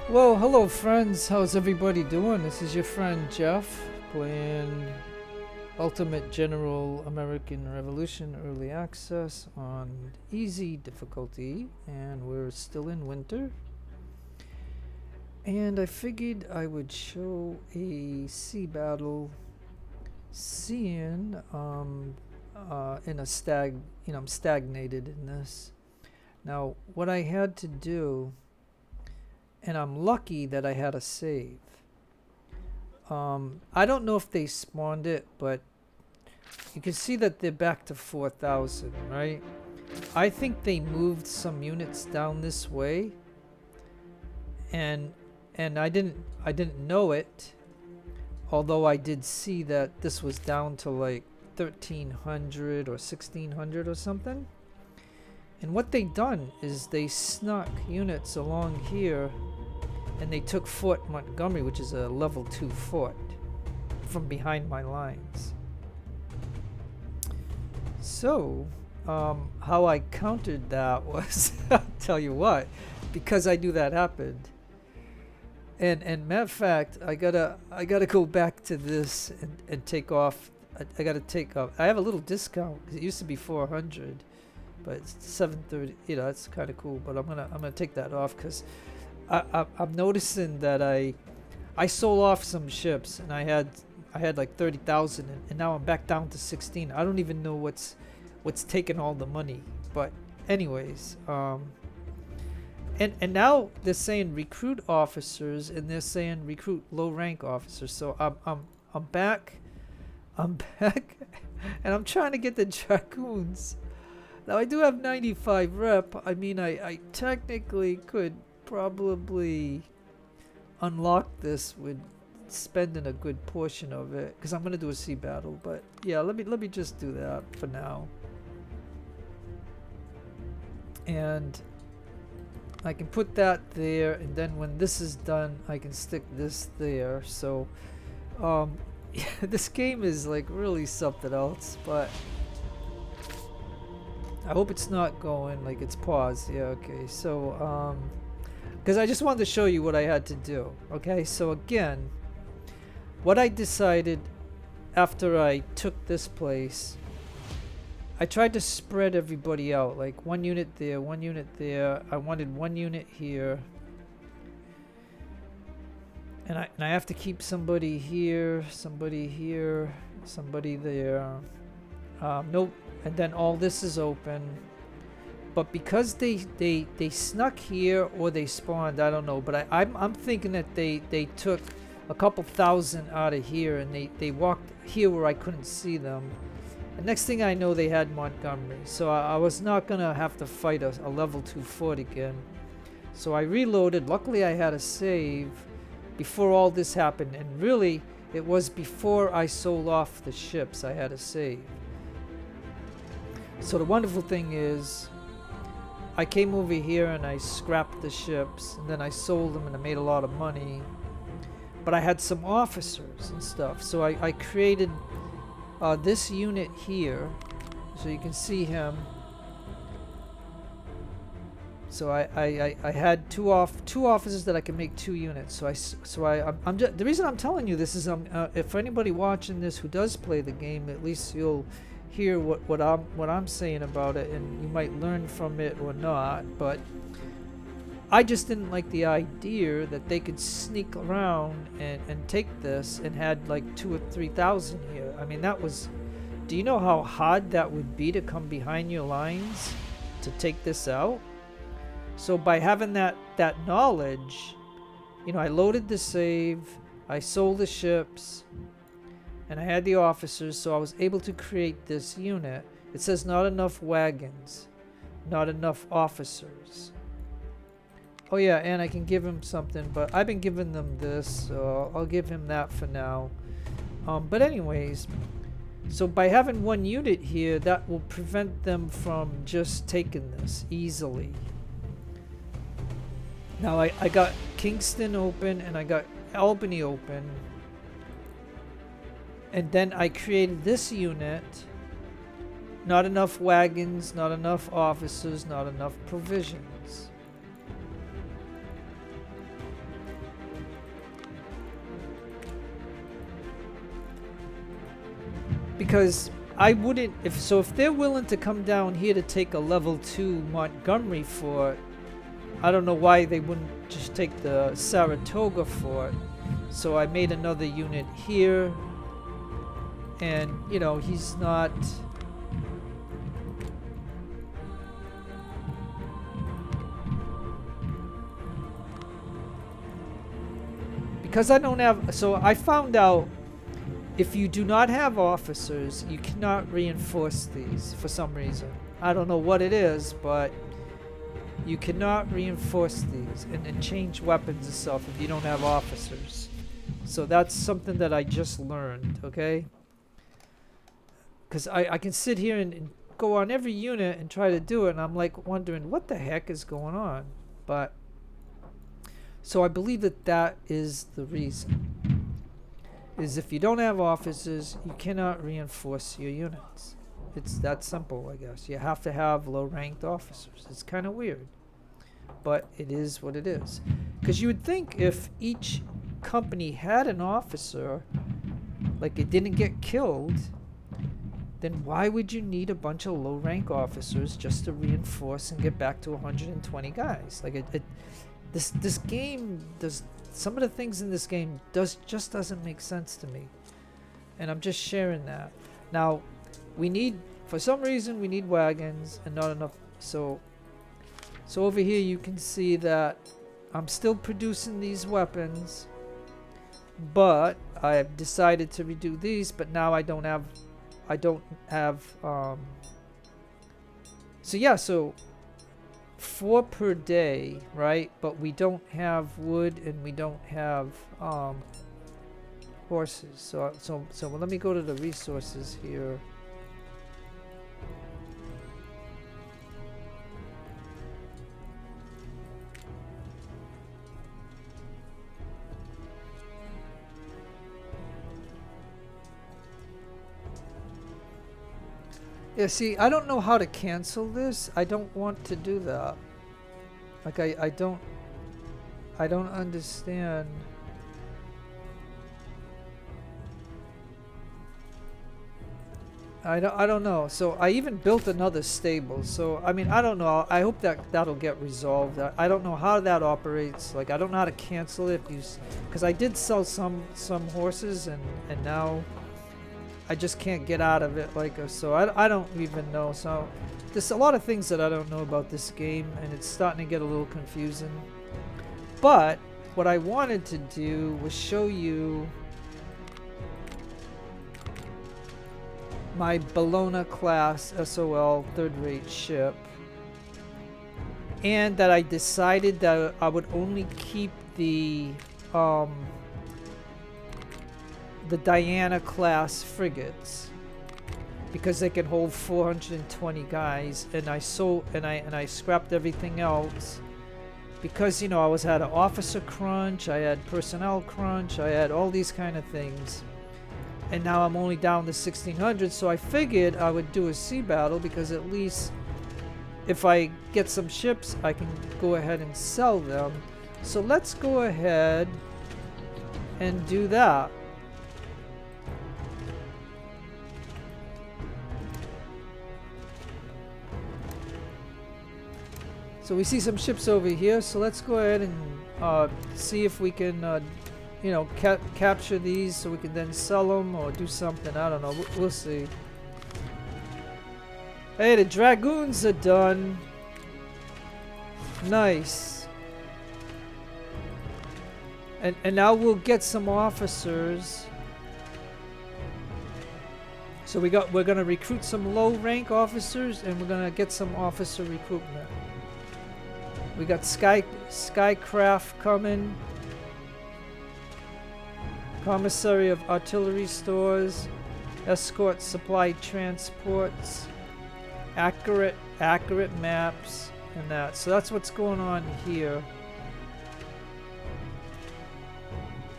Well, hello friends, how's everybody doing? This is your friend Jeff playing Ultimate General American Revolution Early Access on easy difficulty, and we're still in winter. And I figured I would show a sea battle scene in a I'm stagnated in this. Now, what I had to do, and I'm lucky that I had a save. I don't know if they spawned it, but you can see that they're back to 4,000, right? I think they moved some units down this way, and I didn't know it, although I did see that this was down to like 1,300 or 1,600 or something. And what they done is they snuck units along here, and they took Fort Montgomery, which is a level 2 fort, from behind my lines. So, how I countered that was, I'll tell you what, because I knew that happened. And matter of fact, I gotta go back to this and take off. I gotta take off. I have a little discount because it used to be 400. But it's 730. That's kind of cool. But I'm gonna take that off because I'm noticing that I sold off some ships, and I had like 30,000, and now I'm back down to 16. I don't even know what's taking all the money. But anyways, and now they're saying recruit officers, and they're saying recruit low rank officers. So I'm back, and I'm trying to get the dragoons. Now I do have 95 rep. I mean, I technically could probably unlock this with spending a good portion of it, because I'm gonna do a sea battle. But yeah, let me just do that for now, and I can put that there, and then when this is done, I can stick this there. So, yeah, this game is like really something else, but. I hope it's not going like it's paused. Yeah, okay. So, because I just wanted to show you what I had to do. Okay, so again, what I decided after I took this place, I tried to spread everybody out, like one unit there, one unit there. I wanted one unit here. And I have to keep somebody here, somebody here, somebody there. Nope. And then all this is open, but because they snuck here or they spawned, I don't know, but I'm thinking that they took a couple thousand out of here, and they walked here where I couldn't see them, and next thing I know they had Montgomery. So I was not gonna have to fight a level 2 fort again. So I reloaded. Luckily I had a save before all this happened, and really it was before I sold off the ships I had a save. So the wonderful thing is, I came over here and I scrapped the ships, and then I sold them and I made a lot of money. But I had some officers and stuff, so I created this unit here, so you can see him. So I had two officers that I could make 2 units. The reason I'm telling you this is if anybody watching this who does play the game, at least you'll hear what I'm saying about it, and you might learn from it or not. But I just didn't like the idea that they could sneak around and take this and had like 2,000 or 3,000 here. I mean, that was, do you know how hard that would be to come behind your lines to take this out? So by having that knowledge, I loaded the save, I sold the ships, and I had the officers, so I was able to create this unit. It says not enough wagons, not enough officers. Oh yeah, and I can give him something, but I've been giving them this, so I'll give him that for now. But anyways, so by having one unit here, that will prevent them from just taking this easily. Now I got Kingston open, and I got Albany open. And then I created this unit. Not enough wagons, not enough officers, not enough provisions. because I wouldn't, if they're willing to come down here to take a level 2 Montgomery fort, I don't know why they wouldn't just take the Saratoga fort. So I made another unit here, and you know, he's not, because I don't have, so I found out if you do not have officers, you cannot reinforce these for some reason. I don't know what it is, but you cannot reinforce these and change weapons and stuff if you don't have officers. So that's something that I just learned, okay? Because I can sit here and go on every unit and try to do it, and I'm like wondering what the heck is going on. But so I believe that is the reason. Is if you don't have officers, you cannot reinforce your units. It's that simple, I guess. You have to have low-ranked officers. It's kind of weird, but it is what it is. Because you would think if each company had an officer, like it didn't get killed, then why would you need a bunch of low-rank officers just to reinforce and get back to 120 guys? Like this game does. Some of the things in this game just doesn't make sense to me, and I'm just sharing that. Now, for some reason we need wagons and not enough. So over here you can see that I'm still producing these weapons, but I have decided to redo these. But now I don't have. So yeah, so 4 per day, right? But we don't have wood and we don't have horses. So let me go to the resources here. Yeah, see, I don't know how to cancel this. I don't want to do that. Like I don't understand. I don't know. So I even built another stable. So I mean, I don't know. I hope that'll get resolved. I don't know how that operates. Like I don't know how to cancel it. Because I did sell some horses and now I just can't get out of it. So I don't even know. So there's a lot of things that I don't know about this game, and it's starting to get a little confusing. But what I wanted to do was show you my Bologna class SOL third-rate ship, and that I decided that I would only keep the Diana class frigates because they can hold 420 guys, and I scrapped everything else because, you know, I had an officer crunch, I had personnel crunch, I had all these kind of things, and now I'm only down to 1600. So I figured I would do a sea battle because at least if I get some ships I can go ahead and sell them. So let's go ahead and do that. So we see some ships over here, so let's go ahead and see if we can, you know, capture these so we can then sell them or do something. I don't know. We'll see. Hey, the Dragoons are done. Nice. And now we'll get some officers. So we're gonna recruit some low rank officers, and we're gonna get some officer recruitment. We got Skycraft coming. Commissary of Artillery Stores. Escort Supply Transports. Accurate maps and that. So that's what's going on here.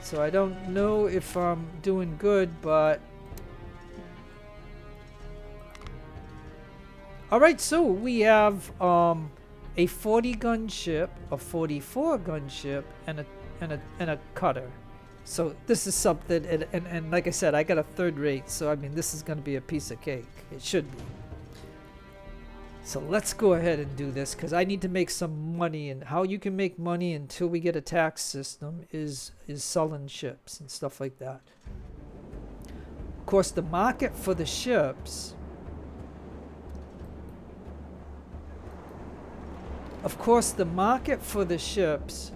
So I don't know if I'm doing good, but alright, so we have a 40 gun ship, a 44 gun ship, and a cutter. So this is something, and like I said, I got a third rate, so I mean this is going to be a piece of cake. It should be. So let's go ahead and do this, because I need to make some money, and how you can make money until we get a tax system is selling ships and stuff like that. Of course, the market for the ships,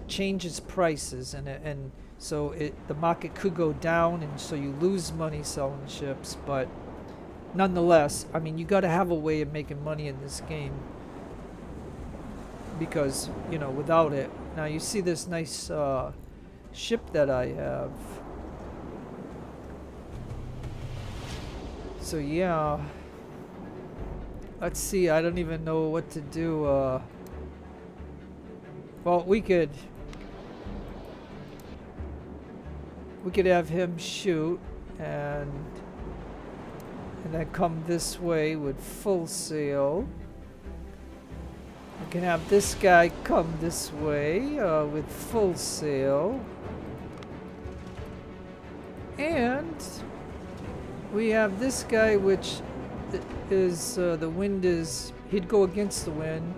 changes prices, and so the market could go down, and so you lose money selling ships, but nonetheless, I mean, you got to have a way of making money in this game, because, you know, without it. Now you see this nice ship that I have. So yeah, let's see, I don't even know what to do. Well, we could have him shoot and then come this way with full sail. We can have this guy come this way with full sail. And we have this guy, which is the wind is, he'd go against the wind.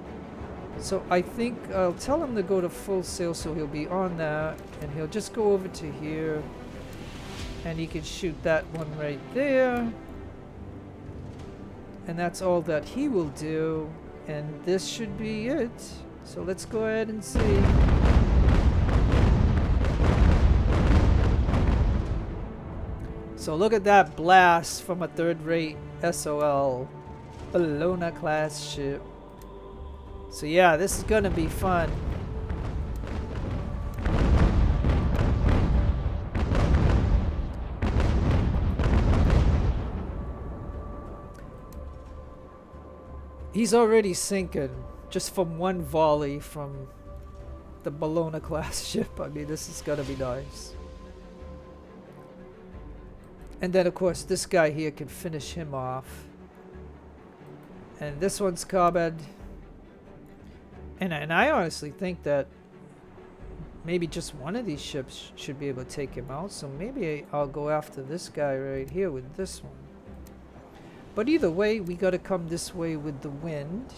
So I think I'll tell him to go to full sail, so he'll be on that, and he'll just go over to here, and he can shoot that one right there. And that's all that he will do, and this should be it. So let's go ahead and see. So look at that blast from a third-rate SOL Bologna class ship. So yeah, this is gonna be fun. He's already sinking just from one volley from the Bologna class ship. I mean, this is gonna be nice. And then of course this guy here can finish him off. And this one's carbon. And I honestly think that maybe just one of these ships should be able to take him out. So maybe I'll go after this guy right here with this one. But either way, we got to come this way with the wind.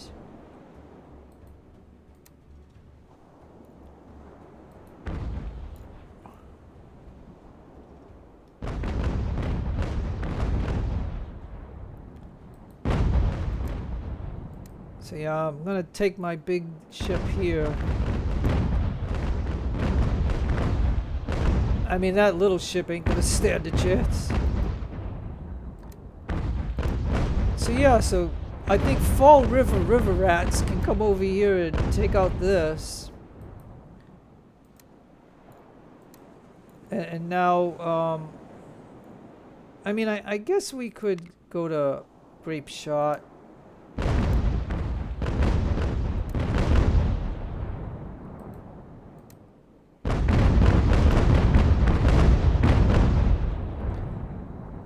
So yeah, I'm gonna take my big ship here. I mean, that little ship ain't gonna stand a chance. So yeah, so I think Fall River river rats can come over here and take out this. And now, I mean, I guess we could go to Grape Shot.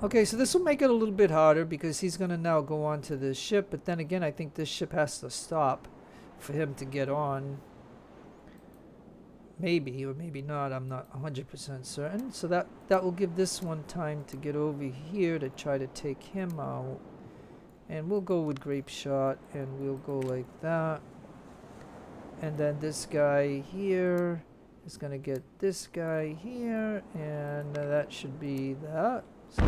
Okay, so this will make it a little bit harder because he's going to now go on to this ship. But then again, I think this ship has to stop for him to get on. Maybe, or maybe not. I'm not 100% certain. So that will give this one time to get over here to try to take him out. And we'll go with Grape Shot, and we'll go like that. And then this guy here is going to get this guy here, and that should be that. So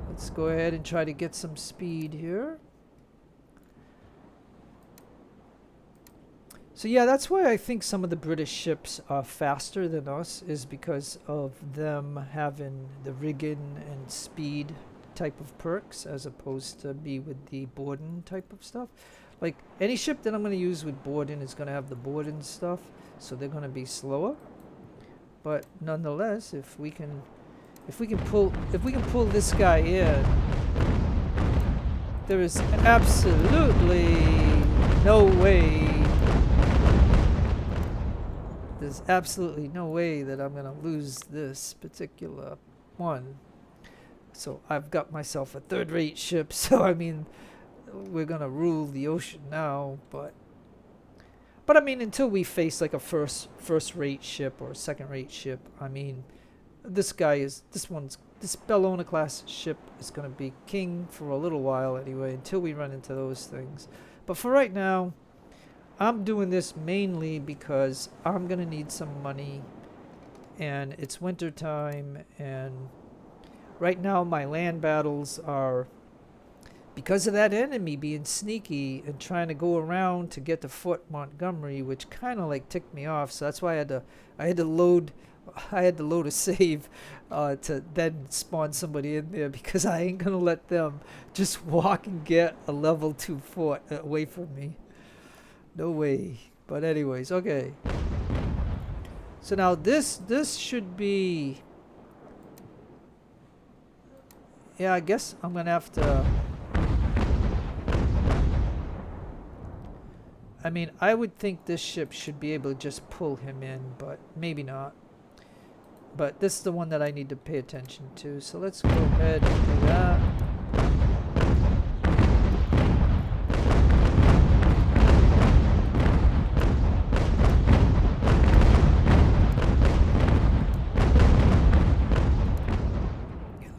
let's go ahead and try to get some speed here. So yeah, that's why I think some of the British ships are faster than us, is because of them having the rigging and speed type of perks as opposed to be with the boarding type of stuff. Like any ship that I'm going to use with boarding is going to have the boarding stuff, so they're going to be slower. But nonetheless, if we can pull this guy in, there is absolutely no way. There's absolutely no way that I'm gonna lose this particular one. So I've got myself a third-rate ship. So I mean, we're gonna rule the ocean now. But But I mean, until we face like a first rate ship or a second-rate ship, I mean, this Bellona class ship is going to be king for a little while anyway, until we run into those things. But for right now, I'm doing this mainly because I'm going to need some money, and it's winter time, and right now my land battles are, because of that enemy being sneaky and trying to go around to get to Fort Montgomery, which kind of like ticked me off. So that's why I had to load a save to then spawn somebody in there, because I ain't gonna let them just walk and get a level 2 fort away from me. No way. But anyways, okay. So now this should be, yeah, I guess I'm gonna have to. I mean, I would think this ship should be able to just pull him in, but maybe not. But this is the one that I need to pay attention to. So let's go ahead and do that.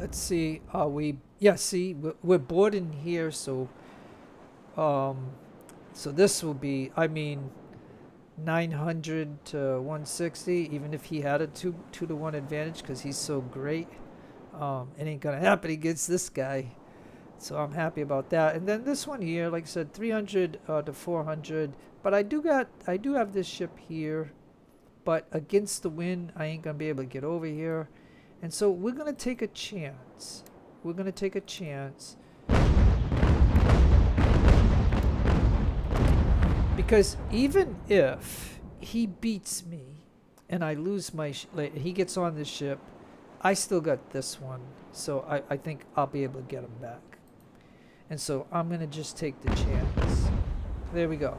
Let's see. Are we? Yeah. See, we're boarding here, so so this will be, I mean, 900 to 160, even if he had a 2-to-1 advantage, because he's so great. It ain't gonna happen against this guy, so I'm happy about that. And then this one here, like I said, 300 to 400. But I do have this ship here, but against the wind, I ain't gonna be able to get over here, and so we're gonna take a chance. We're gonna take a chance. Because even if he beats me and I lose my he gets on this ship, I still got this one. So I think I'll be able to get him back. And so I'm going to just take the chance. There we go.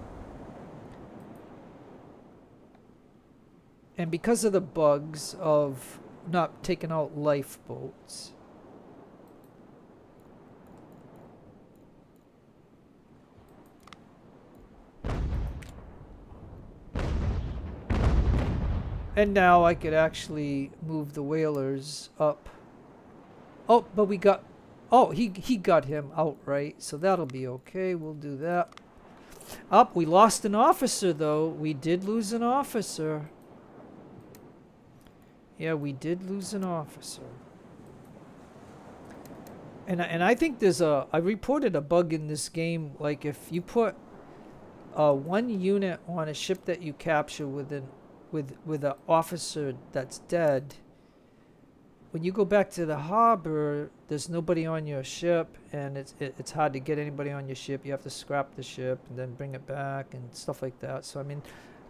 And because of the bugs of not taking out lifeboats, and now I could actually move the whalers up. Oh, but we got... Oh, he got him outright, so that'll be okay. We'll do that. Up, we lost an officer, though. We did lose an officer. Yeah, we did lose an officer. And I think there's a... I reported a bug in this game. Like, if you put one unit on a ship that you capture with an officer that's dead, when you go back to the harbor, there's nobody on your ship, and it's hard to get anybody on your ship. You have to scrap the ship and then bring it back and stuff like that. So I mean,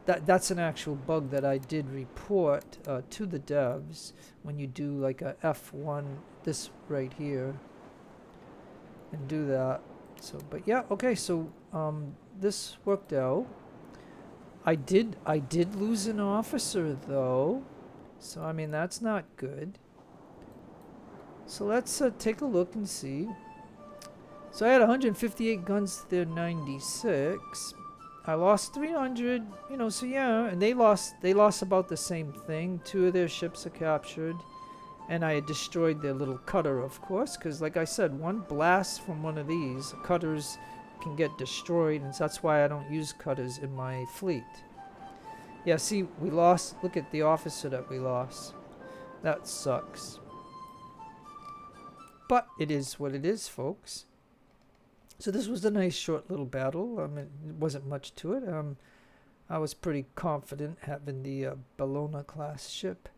that's an actual bug that I did report to the devs when you do like a F1, this right here, and do that. So, but yeah, okay. So this worked out. I did lose an officer, though, so I mean that's not good. So let's take a look and see. So I had 158 guns to their 96. I lost 300, you know. So yeah, and they lost about the same thing. 2 of their ships are captured, and I had destroyed their little cutter, of course, because like I said, one blast from one of these cutters can get destroyed, and that's why I don't use cutters in my fleet. Yeah, see, we lost. Look at the officer that we lost. That sucks. But it is what it is, folks. So this was a nice short little battle. I mean, it wasn't much to it. I was pretty confident having the Bellona class ship.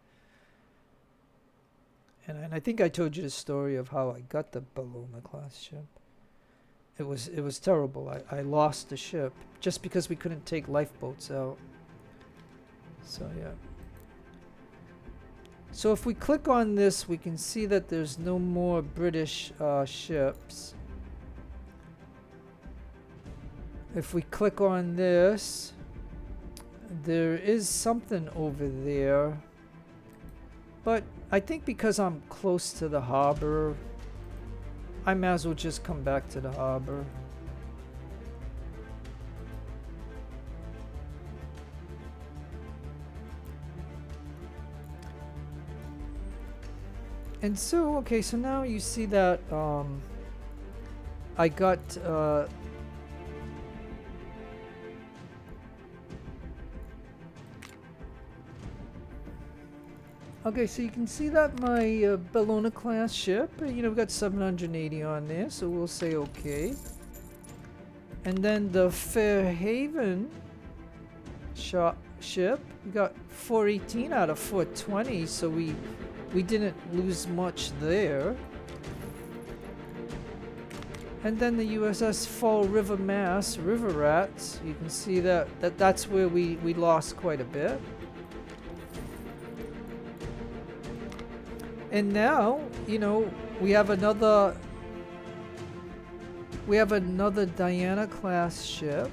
And I think I told you the story of how I got the Bellona class ship. It was terrible. I lost the ship just because we couldn't take lifeboats out. So yeah. So if we click on this, we can see that there's no more British ships. If we click on this, there is something over there. But I think because I'm close to the harbor, I might as well just come back to the harbor. And so, okay, so now you see that I got okay, so you can see that my Bellona class ship, you know, we've got 780 on there, so we'll say okay. And then the Fairhaven ship, we got 418 out of 420, so we didn't lose much there. And then the USS Fall River, Mass, River Rats, you can see that's where we lost quite a bit. And now, you know, we have another Diana class ship.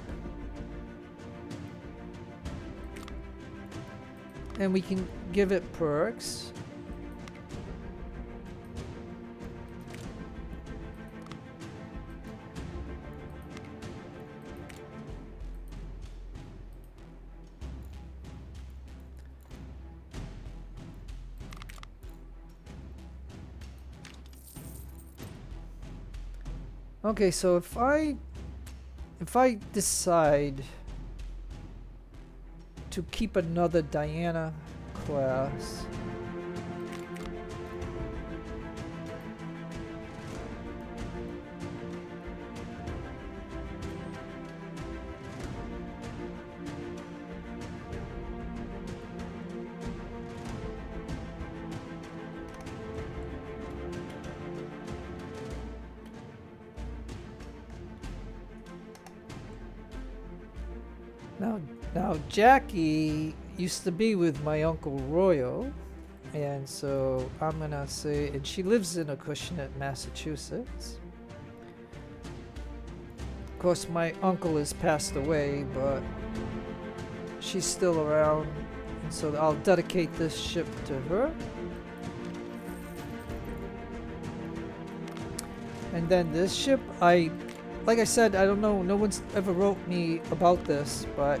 And we can give it perks. Okay, so if I decide to keep another Diana class, Now Jackie used to be with my Uncle Royal, and so I'm gonna say, and she lives in Acushnet, Massachusetts. Of course, my uncle has passed away, but she's still around, and so I'll dedicate this ship to her. And then this ship, like I said, I don't know, no one's ever wrote me about this, but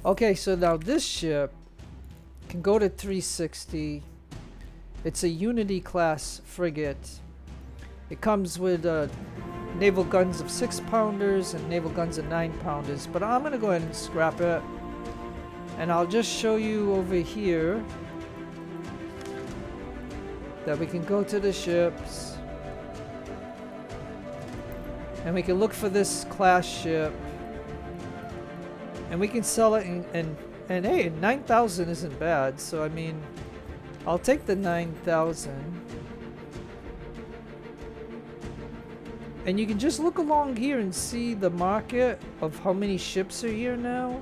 okay, so now this ship can go to 360. It's a Unity class frigate. It comes with naval guns of 6-pounders and naval guns of 9-pounders, but I'm gonna go ahead and scrap it, and I'll just show you over here that we can go to the ships and we can look for this class ship and we can sell it, and hey, 9,000 isn't bad, so I mean, I'll take the 9,000. And you can just look along here and see the market of how many ships are here now.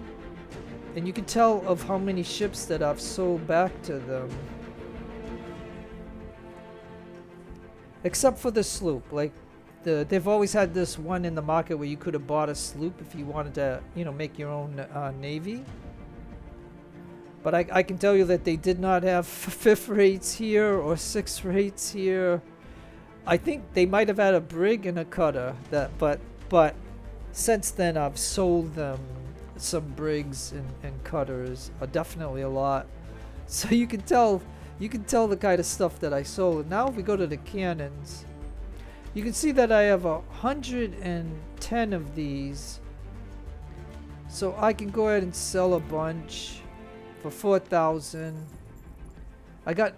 And you can tell of how many ships that I've sold back to them. Except for the sloop. Like, they've always had this one in the market where you could have bought a sloop if you wanted to, you know, make your own navy. But I can tell you that they did not have 5th rates here or 6th rates here. I think they might have had a brig and a cutter, but since then I've sold them some brigs and cutters, definitely a lot. So you can tell the kind of stuff that I sold. And now if we go to the cannons, you can see that I have 110 of these. So I can go ahead and sell a bunch for 4,000. I got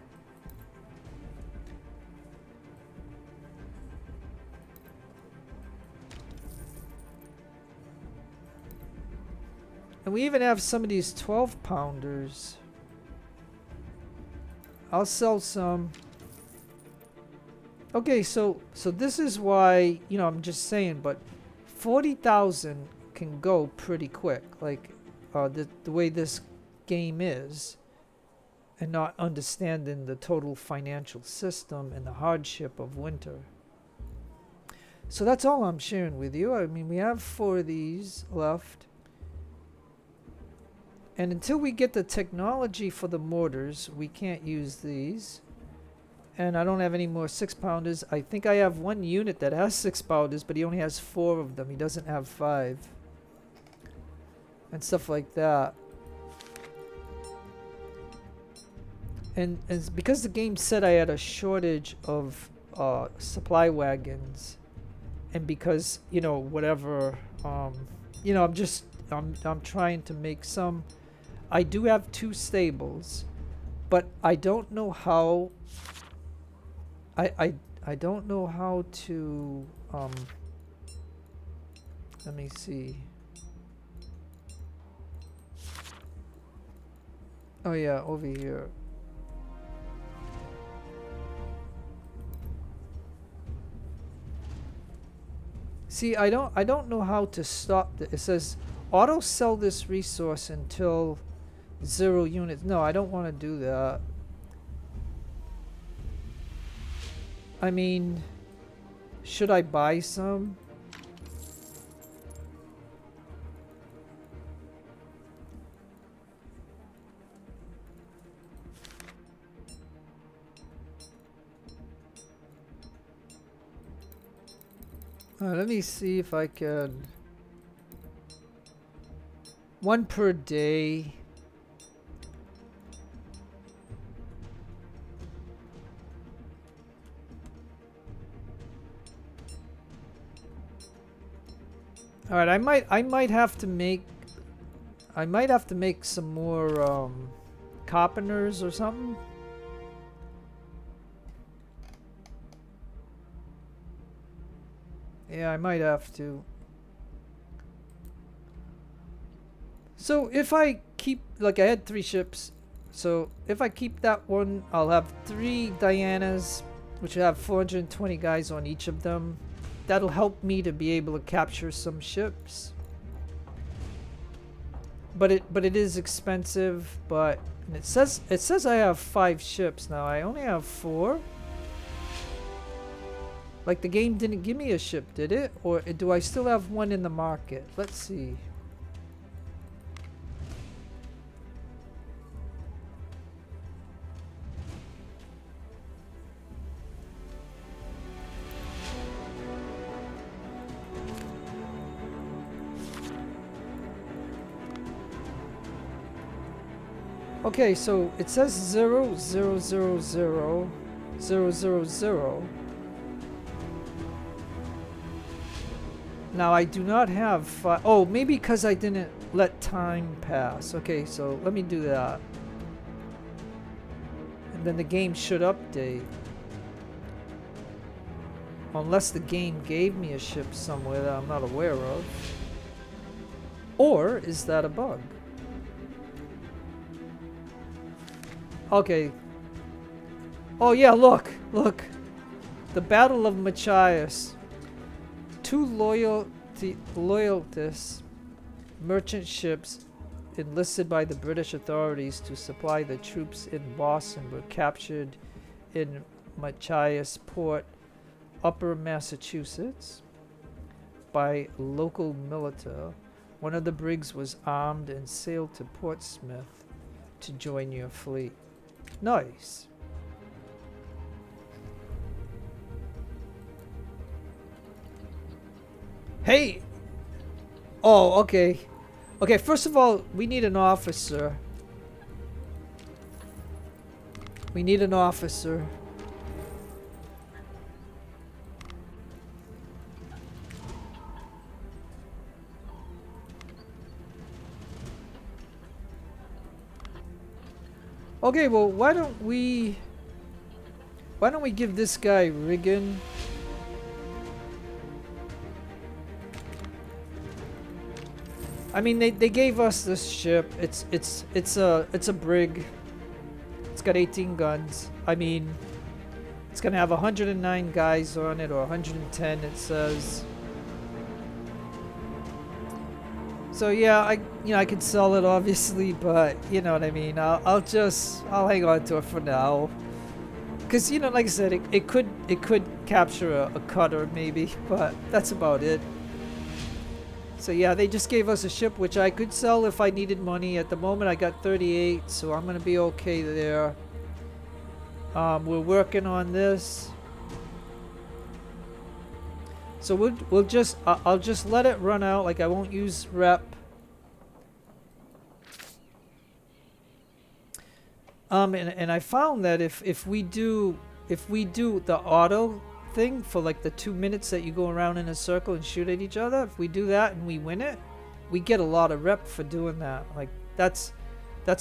and we even have some of these 12-pounders. I'll sell some. Okay, so this is why, you know, I'm just saying, but 40,000 can go pretty quick, like the way this game is, and not understanding the total financial system and the hardship of winter. So that's all I'm sharing with you. I mean, we have 4 of these left. And until we get the technology for the mortars, we can't use these. And I don't have any more 6-pounders. I think I have one unit that has 6-pounders, but he only has 4 of them. He doesn't have 5. And stuff like that. And it's because the game said I had a shortage of supply wagons, and because, you know, whatever, you know, I'm trying to make some. I do have 2 stables, but I don't know how. I don't know how to let me see. Oh yeah, over here. See, I don't know how to stop it says auto sell this resource until 0 units. No, I don't want to do that. I mean, should I buy some? Let me see if I can. 1 per day. All right, I might have to make some more carpenters or something. Yeah, I might have to. So if I keep, like, I had 3 ships, so if I keep that one, I'll have 3 Dianas, which will have 420 guys on each of them. That'll help me to be able to capture some ships. But it is expensive. But and it says I have 5 ships now. I only have 4. Like, the game didn't give me a ship, did it? Or do I still have one in the market? Let's see. Okay, so it says 0, 0, 0, 0, 0, 0, 0. Now I do not have oh, maybe because I didn't let time pass. Okay, so let me do that. And then the game should update. Unless the game gave me a ship somewhere that I'm not aware of. Or is that a bug? Okay. Oh yeah, look. The Battle of Machias. 2 loyalists merchant ships enlisted by the British authorities to supply the troops in Boston were captured in Machias Port, Upper Massachusetts, by local militia. One of the brigs was armed and sailed to Portsmouth to join your fleet. Nice. Hey! Oh, okay. Okay, first of all, we need an officer. We need an officer. Okay, well, why don't we give this guy rigging? I mean, they gave us this ship. It's a brig. It's got 18 guns. I mean, it's gonna have 109 guys on it, or 110 it says. So yeah, I could sell it obviously, but you know what I mean. I'll hang on to it for now, because you know, like I said, it could capture a cutter maybe, but that's about it. So yeah, they just gave us a ship which I could sell if I needed money. At the moment I got 38, so I'm gonna be okay there. We're working on this. So we'll just I'll just let it run out. Like I won't use rep. And I found that if we do the auto thing for like the 2 minutes that you go around in a circle and shoot at each other, if we do that and we win it, we get a lot of rep for doing that. Like that's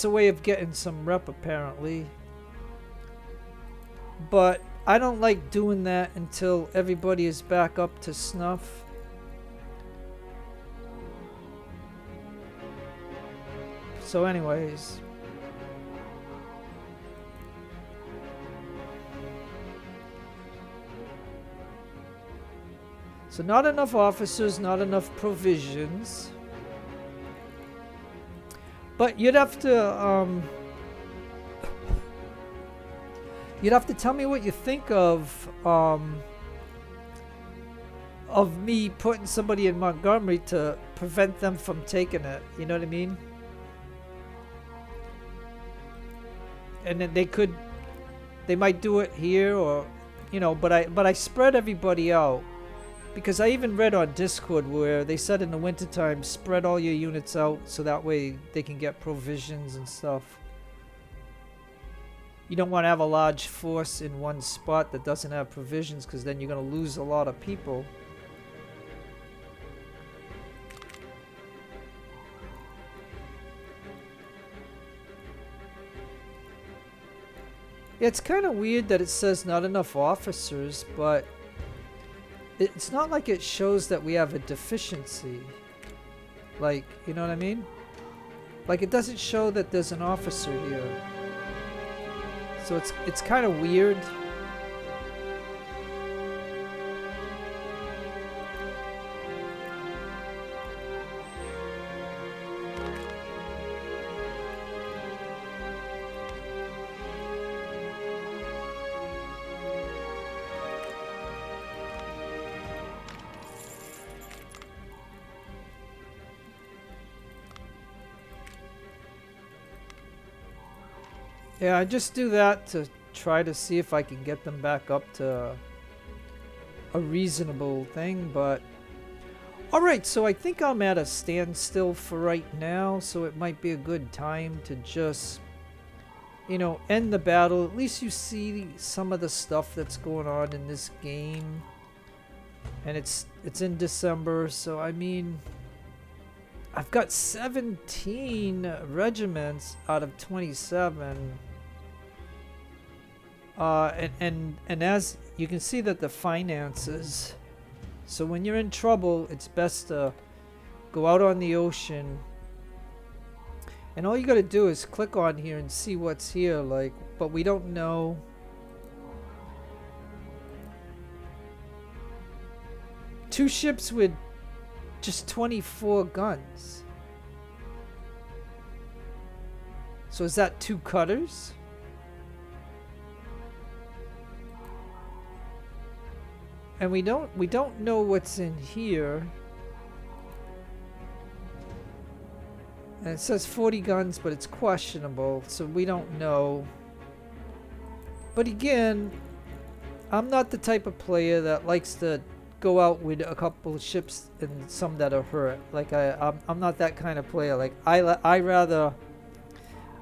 a way of getting some rep apparently. But I don't like doing that until everybody is back up to snuff. So anyways, so not enough officers, not enough provisions. But you'd have to tell me what you think of me putting somebody in Montgomery to prevent them from taking it. You know what I mean? And then they might do it here, or you know, but I spread everybody out. Because I even read on Discord where they said in the wintertime, spread all your units out so that way they can get provisions and stuff. You don't want to have a large force in one spot that doesn't have provisions, because then you're going to lose a lot of people. It's kind of weird that it says not enough officers, but it's not like it shows that we have a deficiency. Like, you know what I mean? Like it doesn't show that there's an officer here. So it's kind of weird. Yeah, I just do that to try to see if I can get them back up to a reasonable thing, but alright, so I think I'm at a standstill for right now, so it might be a good time to just, you know, end the battle. At least you see some of the stuff that's going on in this game. And it's in December, so I mean, I've got 17 regiments out of 27. And as you can see that the finances, so when you're in trouble, it's best to go out on the ocean. And all you gotta do is click on here and see what's here, like, but we don't know. Two ships with just 24 guns. So is that 2 cutters? And we don't know what's in here. And it says 40 guns, but it's questionable, so we don't know. But again, I'm not the type of player that likes to go out with a couple of ships and some that are hurt. Like I'm not that kind of player. Like I rather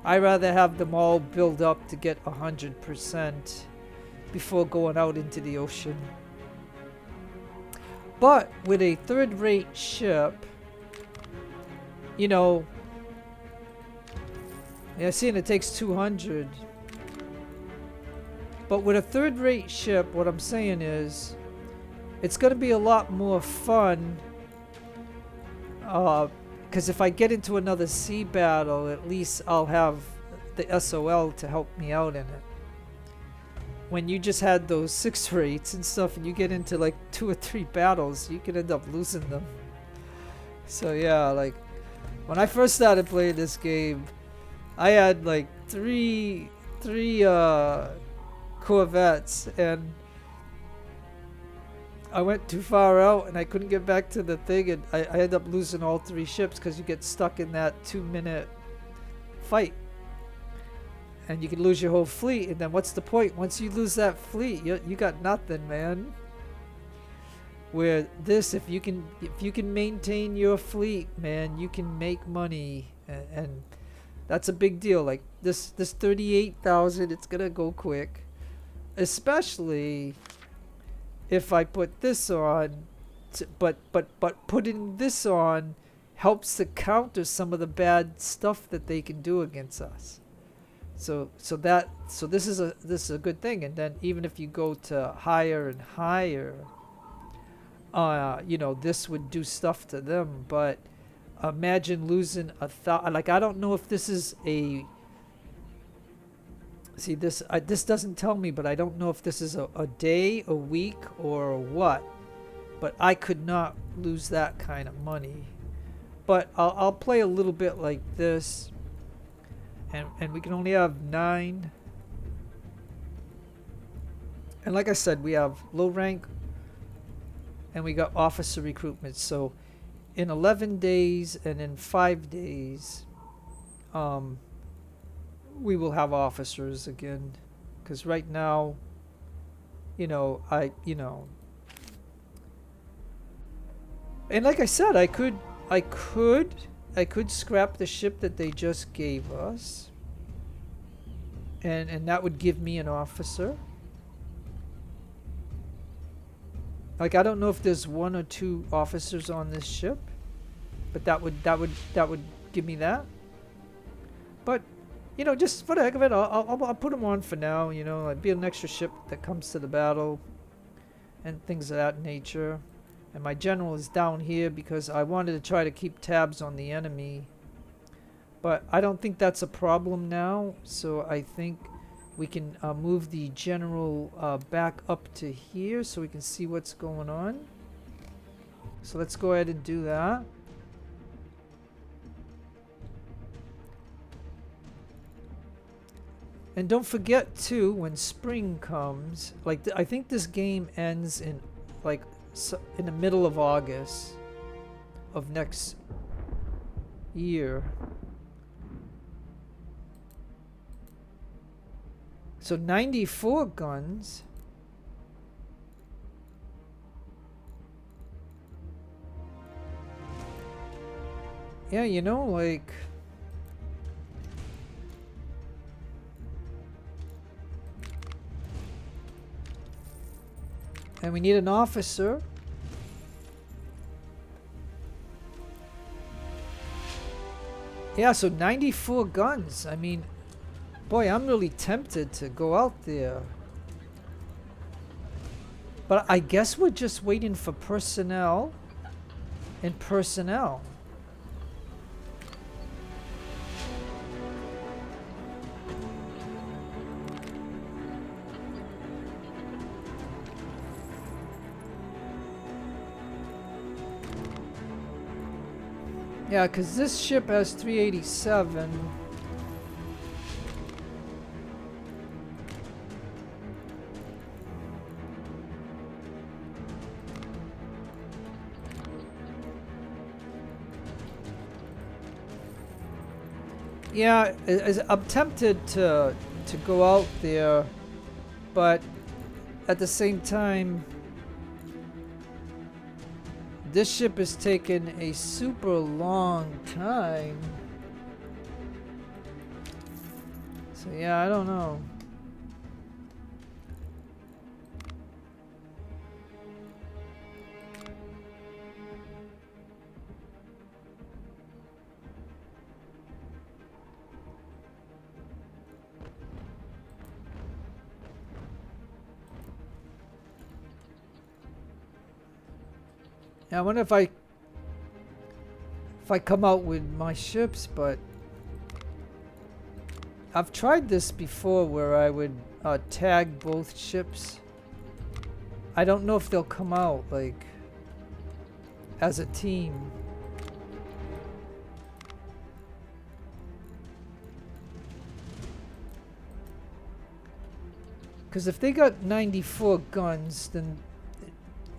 have them all build up to get 100% before going out into the ocean. But with a third-rate ship, you know, yeah, seeing it takes 200. But with a third-rate ship, what I'm saying is, it's going to be a lot more fun. Because if I get into another sea battle, at least I'll have the SOL to help me out in it. When you just had those 6 rates and stuff, and you get into like 2 or 3 battles, you can end up losing them. So yeah, like when I first started playing this game, I had like three corvettes, and I went too far out and I couldn't get back to the thing, and I ended up losing all 3 ships because you get stuck in that 2-minute fight. and you can lose your whole fleet, and then what's the point? Once you lose that fleet, you got nothing, man. Where this, if you can maintain your fleet, man, you can make money, and that's a big deal. Like this 38,000, it's gonna go quick, especially if I put this on. But putting this on helps to counter some of the bad stuff that they can do against us. So this is a good thing. And then even if you go to higher and higher, this would do stuff to them. But imagine losing like, I don't know if this is a, see this, this doesn't tell me, but I don't know if this is a day, a week, or what. But I could not lose that kind of money. But I'll play a little bit like this. And we can only have 9. And like I said, we have low rank. And we got officer recruitment. So in 11 days and in 5 days, we will have officers again. Because right now, and like I said, I could scrap the ship that they just gave us, and that would give me an officer. Like, I don't know if there's 1 or 2 officers on this ship, but that would give me that. But just for the heck of it, I'll put them on for now. It'd be an extra ship that comes to the battle and things of that nature. And my general is down here because I wanted to try to keep tabs on the enemy. But I don't think that's a problem now. So I think we can move the general back up to here so we can see what's going on. So let's go ahead and do that. And don't forget too, when spring comes, like I think this game ends in in the middle of August of next year. So 94 guns. Yeah, like and we need an officer. Yeah, so 94 guns. I mean, boy, I'm really tempted to go out there. But I guess we're just waiting for personnel and personnel. Yeah, because this ship has 387. Yeah, I'm tempted to go out there, but at the same time, this ship has taken a super long time. So yeah, I don't know. I wonder if I come out with my ships, but I've tried this before where I would tag both ships. I don't know if they'll come out like as a team. Because if they got 94 guns, then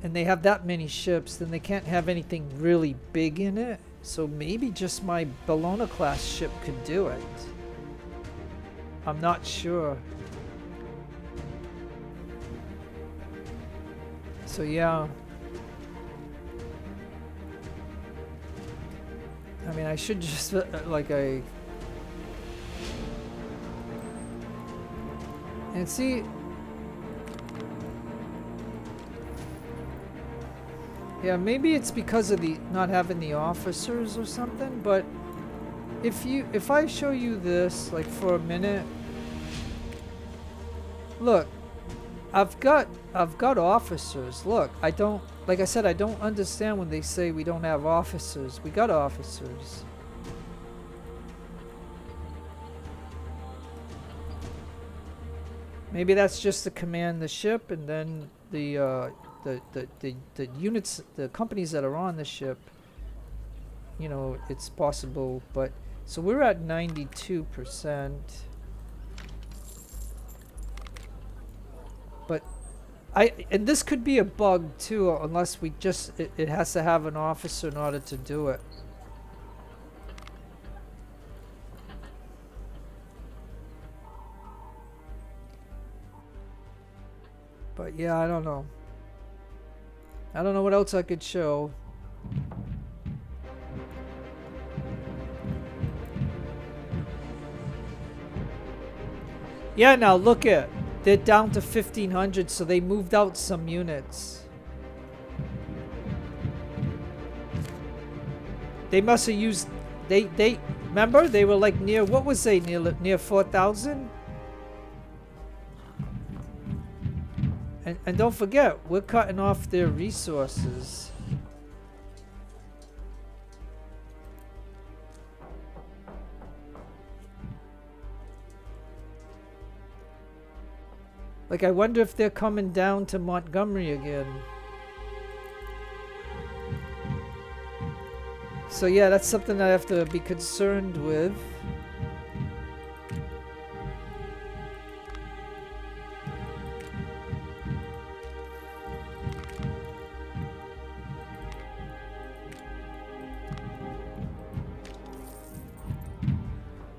and they have that many ships, then they can't have anything really big in it. So maybe just my Bologna class ship could do it. I'm not sure. So yeah. I mean, I should just like and see. Yeah, maybe it's because of the not having the officers or something, but if I show you this like for a minute, look, I've got officers. Look, I don't, like I said, I don't understand when they say we don't have officers. We got officers. Maybe that's just to command the ship, and then the units, the companies that are on the ship, you know, it's possible. But so we're at 92%. But and this could be a bug too, unless we just, it has to have an officer in order to do it. But yeah, I don't know. I don't know what else I could show. Yeah, now look at, they're down to 1,500, so they moved out some units. They must have used, they remember they were like near, what was they, near 4,000? And don't forget, we're cutting off their resources. Like, I wonder if they're coming down to Montgomery again. So yeah, that's something I have to be concerned with.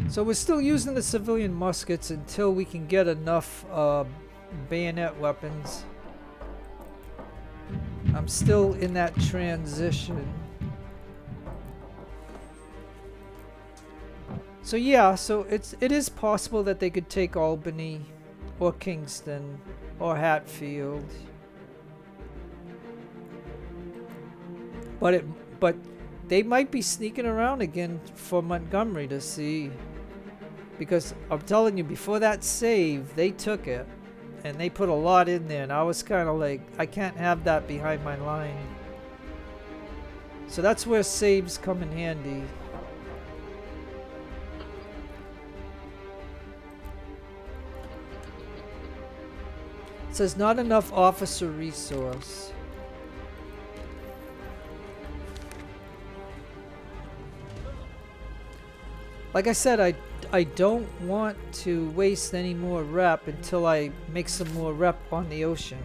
So we're still using the civilian muskets until we can get enough bayonet weapons. I'm still in that transition. So yeah, so it is possible that they could take Albany or Kingston or Hatfield. But they might be sneaking around again for Montgomery to see. Because I'm telling you, before that save, they took it. And they put a lot in there. And I was kind of like, I can't have that behind my line. So that's where saves come in handy. It says not enough officer resource. Like I said, I don't want to waste any more rep until I make some more rep on the ocean.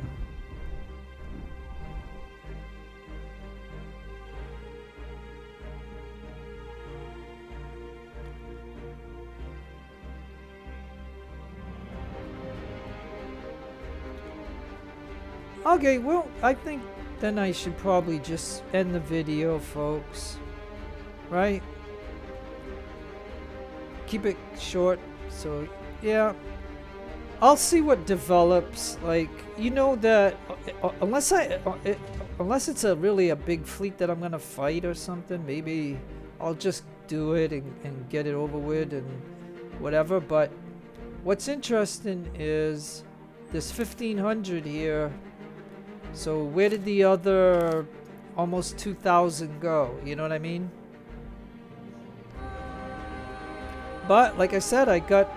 Okay, well, I think then I should probably just end the video, folks. Right? Keep it short. So, yeah. I'll see what develops. Like, you know that unless it's really a big fleet that I'm going to fight or something, maybe I'll just do it and get it over with and whatever. But what's interesting is this 1,500 here. So where did the other almost 2,000 go? You know what I mean? But like I said, I got,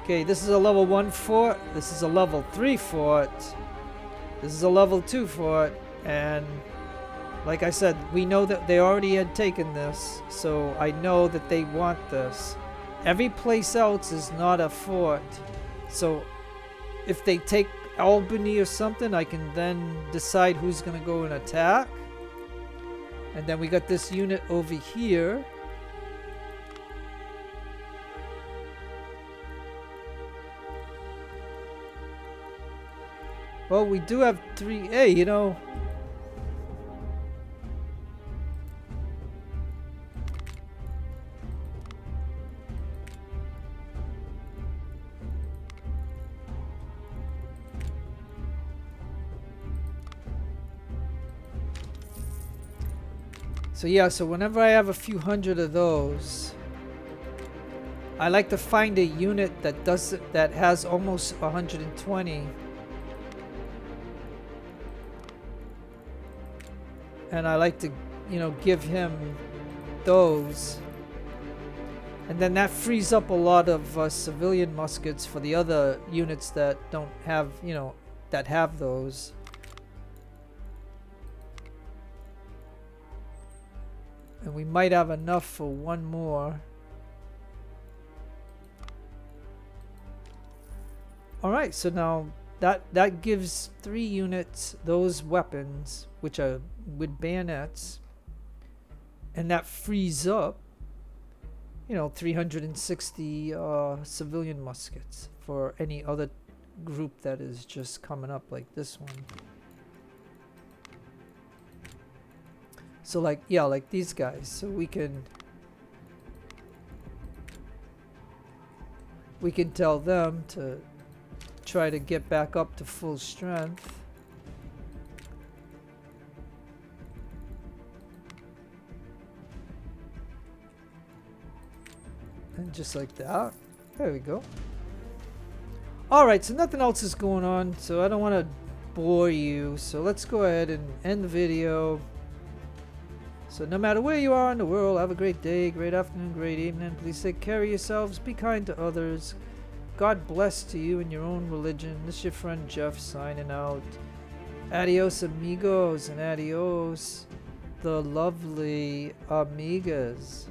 okay, this is a level 1 fort, this is a level 3 fort, this is a level 2 fort, and like I said, we know that they already had taken this, so I know that they want this. Every place else is not a fort, so if they take Albany or something, I can then decide who's going to go and attack. And then we got this unit over here. Well, we do have 3. Hey, you know. So yeah, so whenever I have a few hundred of those, I like to find a unit that has almost 120. And I like to, you know, give him those. And then that frees up a lot of civilian muskets for the other units that don't have, you know, that have those. And we might have enough for one more. Alright, so now that gives 3 units those weapons, which are with bayonets. And that frees up, you know, 360 civilian muskets for any other group that is just coming up like this one. So like, yeah, like these guys. So we can tell them to try to get back up to full strength. And just like that. There we go. Alright, so nothing else is going on, so I don't want to bore you. So let's go ahead and end the video. So no matter where you are in the world, have a great day, great afternoon, great evening. Please take care of yourselves, be kind to others. God bless to you in your own religion. This is your friend Jeff signing out. Adios amigos and adios the lovely amigas.